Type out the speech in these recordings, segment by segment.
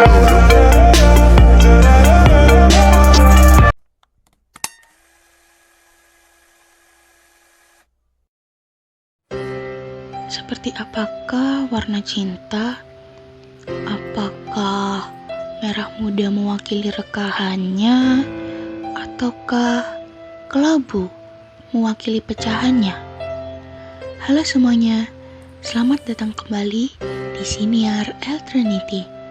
Seperti apakah warna cinta? Apakah merah muda mewakili rekahannya? Ataukah kelabu mewakili pecahannya? Halo semuanya, selamat datang kembali di Siniar Alternity.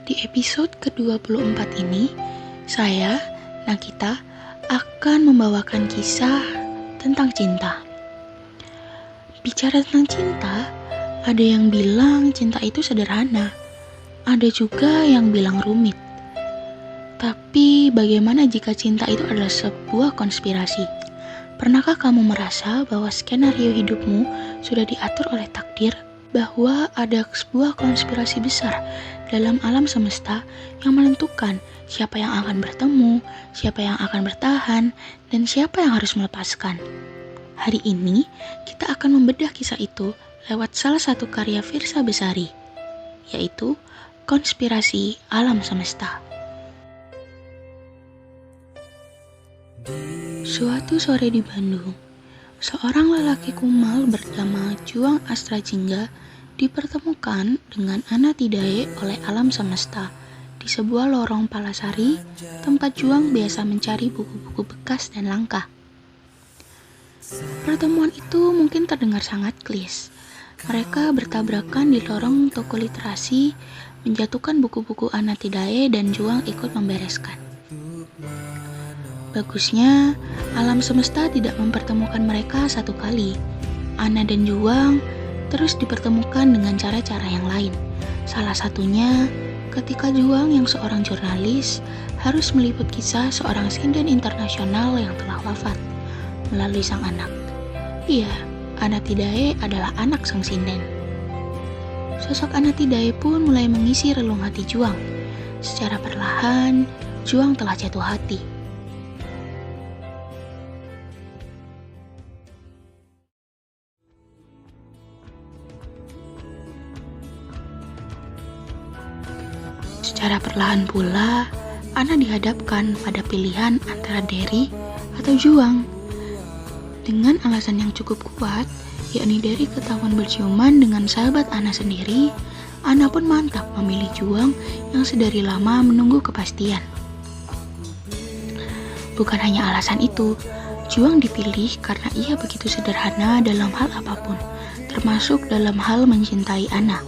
Di episode ke-24 ini, saya, Nakita, akan membawakan kisah tentang cinta. Bicara tentang cinta, ada yang bilang cinta itu sederhana, ada juga yang bilang rumit. Tapi bagaimana jika cinta itu adalah sebuah konspirasi? Pernahkah kamu merasa bahwa skenario hidupmu sudah diatur oleh takdir? Bahwa ada sebuah konspirasi besar dalam alam semesta yang menentukan siapa yang akan bertemu, siapa yang akan bertahan, dan siapa yang harus melepaskan? Hari ini, kita akan membedah kisah itu lewat salah satu karya Firsa Besari, yaitu Konspirasi Alam Semesta. Suatu sore di Bandung, seorang lelaki kumal bernama Juang Astrajingga dipertemukan dengan Ana Tidae oleh alam semesta di sebuah lorong Palasari, tempat Juang biasa mencari buku-buku bekas dan langka. Pertemuan itu mungkin terdengar sangat klise. Mereka bertabrakan di lorong toko literasi, menjatuhkan buku-buku Ana Tidae dan Juang ikut membereskan. Bagusnya, alam semesta tidak mempertemukan mereka satu kali. Ana dan Juang terus dipertemukan dengan cara-cara yang lain. Salah satunya, ketika Juang yang seorang jurnalis harus meliput kisah seorang sinden internasional yang telah wafat melalui sang anak. Iya, Ana Tidae adalah anak sang sinden. Sosok Ana Tidae pun mulai mengisi relung hati Juang. Secara perlahan, Juang telah jatuh hati. Secara perlahan pula, Ana dihadapkan pada pilihan antara Derry atau Juang. Dengan alasan yang cukup kuat, yakni Derry ketahuan berciuman dengan sahabat Ana sendiri, Ana pun mantap memilih Juang yang sedari lama menunggu kepastian. Bukan hanya alasan itu, Juang dipilih karena ia begitu sederhana dalam hal apapun, termasuk dalam hal mencintai Ana.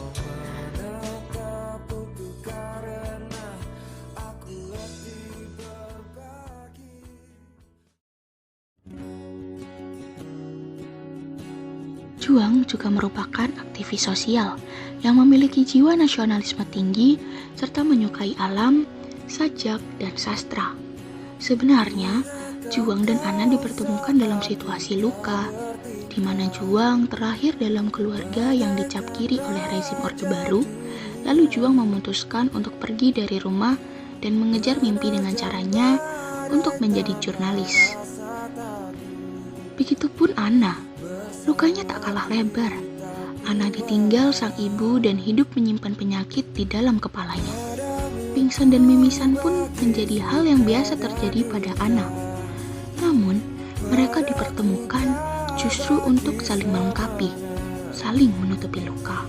Juang juga merupakan aktivis sosial yang memiliki jiwa nasionalisme tinggi serta menyukai alam, sajak, dan sastra. Sebenarnya, Juang dan Ana dipertemukan dalam situasi luka, di mana Juang terlahir dalam keluarga yang dicap kiri oleh rezim Orde Baru, lalu Juang memutuskan untuk pergi dari rumah dan mengejar mimpi dengan caranya untuk menjadi jurnalis. Begitupun Ana. Lukanya tak kalah lebar. Ana ditinggal sang ibu dan hidup menyimpan penyakit di dalam kepalanya. Pingsan dan mimisan pun menjadi hal yang biasa terjadi pada Ana. Namun, mereka dipertemukan justru untuk saling melengkapi, saling menutupi luka.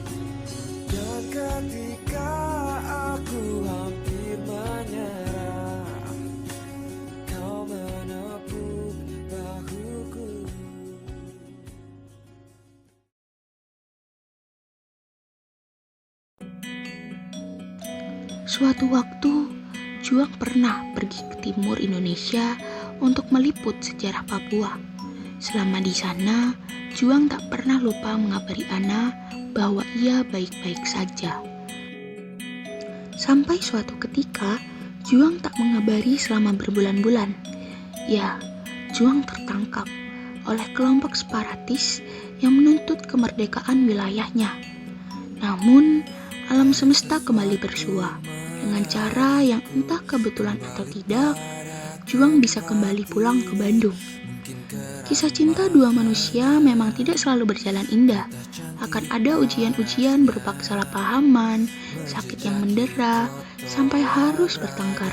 Suatu waktu, Juang pernah pergi ke timur Indonesia untuk meliput sejarah Papua. Selama di sana, Juang tak pernah lupa mengabari Ana bahwa ia baik-baik saja. Sampai suatu ketika, Juang tak mengabari selama berbulan-bulan. Ya, Juang tertangkap oleh kelompok separatis yang menuntut kemerdekaan wilayahnya. Namun, alam semesta kembali bersua. Dengan cara yang entah kebetulan atau tidak, Juang bisa kembali pulang ke Bandung. Kisah cinta dua manusia memang tidak selalu berjalan indah. Akan ada ujian-ujian berupa kesalahpahaman, sakit yang mendera, sampai harus bertengkar.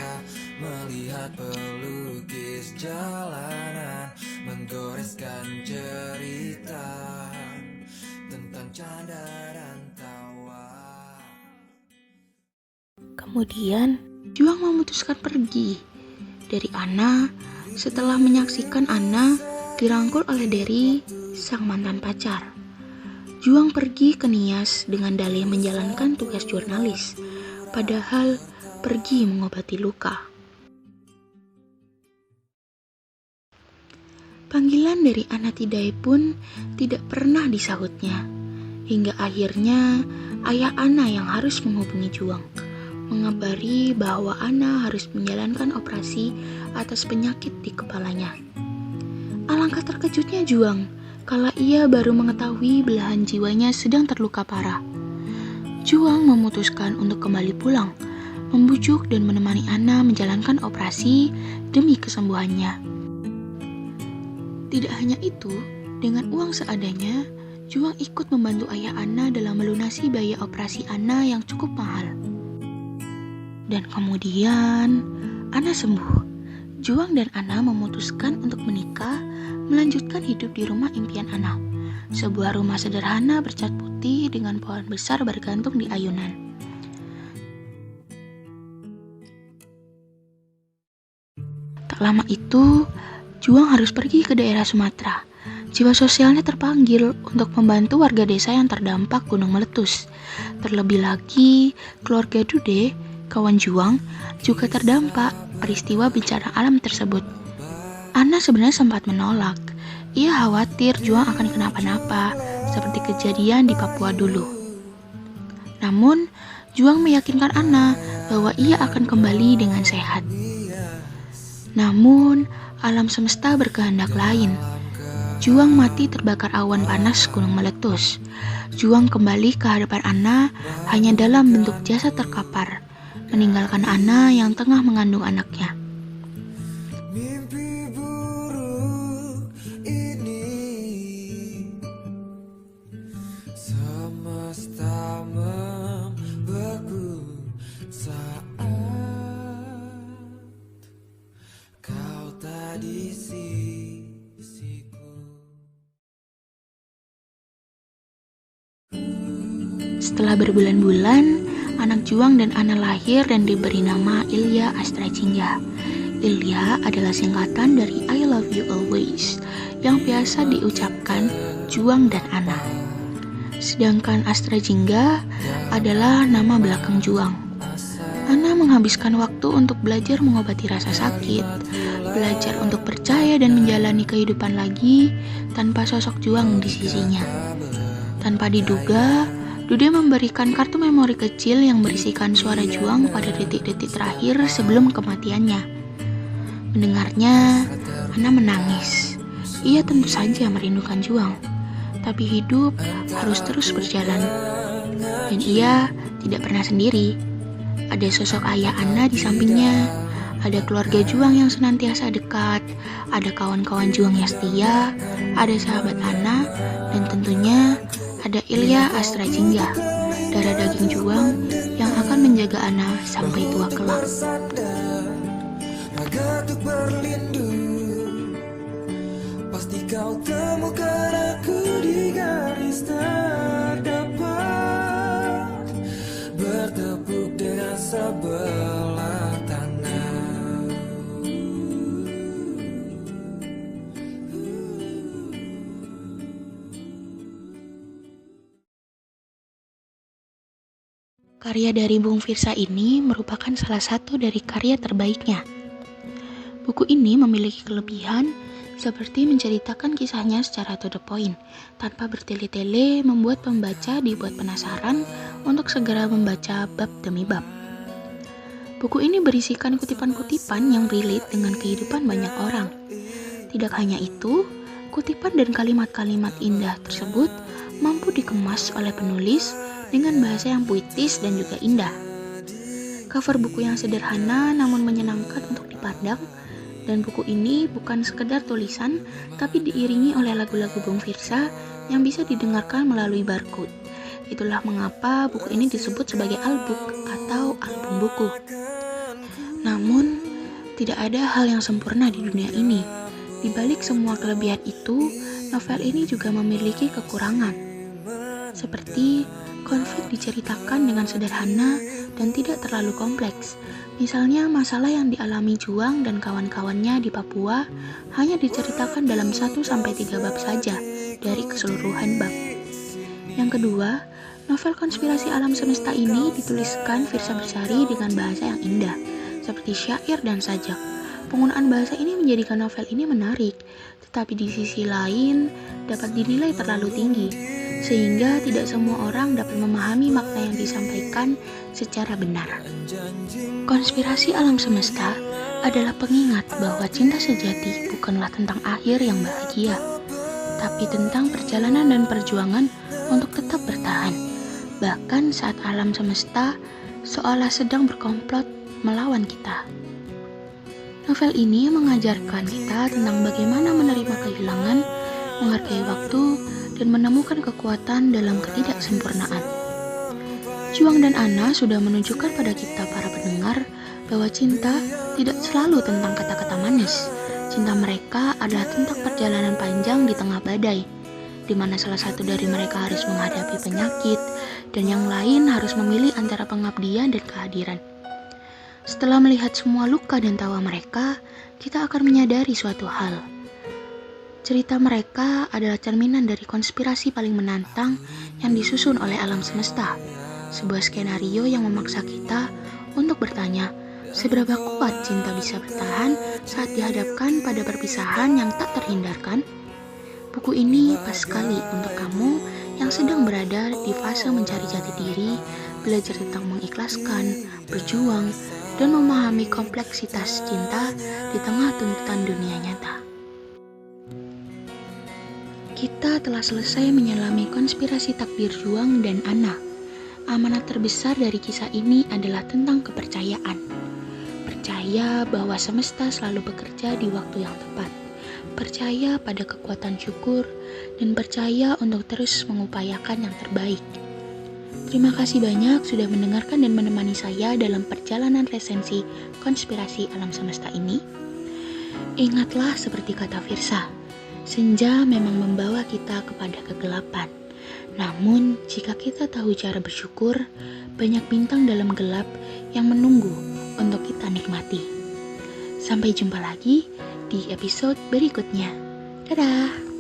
Melihat pelukis jalanan menggoreskan cerita tentang canda dan tawa. Kemudian, Juang memutuskan pergi dari Ana setelah menyaksikan Ana dirangkul oleh Derry, sang mantan pacar. Juang pergi ke Nias dengan dalih menjalankan tugas jurnalis, padahal pergi mengobati luka. Panggilan dari Ana Tidai pun tidak pernah disahutnya, hingga akhirnya ayah Ana yang harus menghubungi Juang, mengabari bahwa Ana harus menjalankan operasi atas penyakit di kepalanya. Alangkah terkejutnya Juang kala ia baru mengetahui belahan jiwanya sedang terluka parah. Juang memutuskan untuk kembali pulang, membujuk dan menemani Ana menjalankan operasi demi kesembuhannya. Tidak hanya itu, dengan uang seadanya, Juang ikut membantu ayah Ana dalam melunasi biaya operasi Ana yang cukup mahal. Dan kemudian, Ana sembuh. Juang dan Ana memutuskan untuk menikah, melanjutkan hidup di rumah impian Ana. Sebuah rumah sederhana bercat putih dengan pohon besar bergantung di ayunan. Tak lama itu, Juang harus pergi ke daerah Sumatera. Jiwa sosialnya terpanggil untuk membantu warga desa yang terdampak gunung meletus. Terlebih lagi, keluarga Dude, kawan Juang, juga terdampak peristiwa bencana alam tersebut. Ana sebenarnya sempat menolak. Ia khawatir Juang akan kenapa-napa, seperti kejadian di Papua dulu. Namun, Juang meyakinkan Ana bahwa ia akan kembali dengan sehat. Namun, alam semesta berkehendak lain. Juang mati terbakar awan panas gunung meletus. Juang kembali ke hadapan Ana hanya dalam bentuk jasad terkapar, meninggalkan Ana yang tengah mengandung anaknya. Mimpi buruk ini semesta membeku saat kau tak di sisiku. Setelah berbulan-bulan, anak Juang dan Ana lahir dan diberi nama Ilya Astra Jingga. Ilya adalah singkatan dari I love you always, yang biasa diucapkan Juang dan Ana. Sedangkan Astra Jingga adalah nama belakang Juang. Ana menghabiskan waktu untuk belajar mengobati rasa sakit, belajar untuk percaya dan menjalani kehidupan lagi tanpa sosok Juang di sisinya. Tanpa diduga, Dude memberikan kartu memori kecil yang berisikan suara Juang pada detik-detik terakhir sebelum kematiannya. Mendengarnya, Ana menangis. Ia tentu saja merindukan Juang, tapi hidup harus terus berjalan. Dan ia tidak pernah sendiri. Ada sosok ayah Ana di sampingnya, ada keluarga Juang yang senantiasa dekat, ada kawan-kawan Juang yang setia, ada sahabat Ana, dan tentunya ada Ilya Astra Jingga, darah daging Juang yang akan menjaga Ana sampai tua kelak. Raga untuk berlindung, pasti kau temukan aku di garis terdepan, bertepuk dengan sebelah tangan. Karya dari Bung Firsa ini merupakan salah satu dari karya terbaiknya. Buku ini memiliki kelebihan seperti menceritakan kisahnya secara to the point, tanpa bertele-tele membuat pembaca dibuat penasaran untuk segera membaca bab demi bab. Buku ini berisikan kutipan-kutipan yang relate dengan kehidupan banyak orang. Tidak hanya itu, kutipan dan kalimat-kalimat indah tersebut mampu dikemas oleh penulis dengan bahasa yang puitis dan juga indah. Cover buku yang sederhana namun menyenangkan untuk dipandang Dan buku ini bukan sekedar tulisan, tapi diiringi oleh lagu-lagu Bung Firsa yang bisa didengarkan melalui barcode. Itulah mengapa buku ini disebut sebagai albook atau album buku. Namun, tidak ada hal yang sempurna di dunia ini. Di balik semua kelebihan itu, novel ini juga memiliki kekurangan. Seperti konflik diceritakan dengan sederhana dan tidak terlalu kompleks. Misalnya masalah yang dialami Juang dan kawan-kawannya di Papua hanya diceritakan dalam 1-3 bab saja dari keseluruhan bab. Yang kedua, novel konspirasi alam semesta ini dituliskan Firsa Bersari dengan bahasa yang indah, seperti syair dan sajak. Penggunaan bahasa ini menjadikan novel ini menarik, tetapi di sisi lain dapat dinilai terlalu tinggi, sehingga tidak semua orang dapat memahami makna yang disampaikan secara benar. Konspirasi alam semesta adalah pengingat bahwa cinta sejati bukanlah tentang akhir yang bahagia, tapi tentang perjalanan dan perjuangan untuk tetap bertahan, bahkan saat alam semesta seolah sedang berkomplot melawan kita. Novel ini mengajarkan kita tentang bagaimana menerima kehilangan, menghargai waktu, dan menemukan kekuatan dalam ketidaksempurnaan. Juang dan Ana sudah menunjukkan pada kita para pendengar bahwa cinta tidak selalu tentang kata-kata manis. Cinta mereka adalah tentang perjalanan panjang di tengah badai, di mana salah satu dari mereka harus menghadapi penyakit, dan yang lain harus memilih antara pengabdian dan kehadiran. Setelah melihat semua luka dan tawa mereka, kita akan menyadari suatu hal. Cerita mereka adalah cerminan dari konspirasi paling menantang yang disusun oleh alam semesta. Sebuah skenario yang memaksa kita untuk bertanya, seberapa kuat cinta bisa bertahan saat dihadapkan pada perpisahan yang tak terhindarkan? Buku ini pas sekali untuk kamu yang sedang berada di fase mencari jati diri, belajar tentang mengikhlaskan, berjuang, dan memahami kompleksitas cinta di tengah tuntutan dunia nyata. Kita telah selesai menyelami konspirasi takdir Juang dan Ana. Amanat terbesar dari kisah ini adalah tentang kepercayaan. Percaya bahwa semesta selalu bekerja di waktu yang tepat. Percaya pada kekuatan syukur dan percaya untuk terus mengupayakan yang terbaik. Terima kasih banyak sudah mendengarkan dan menemani saya dalam perjalanan resensi konspirasi alam semesta ini. Ingatlah seperti kata Firsa, senja memang membawa kita kepada kegelapan. Namun, jika kita tahu cara bersyukur, banyak bintang dalam gelap yang menunggu untuk kita nikmati. Sampai jumpa lagi di episode berikutnya. Dadah!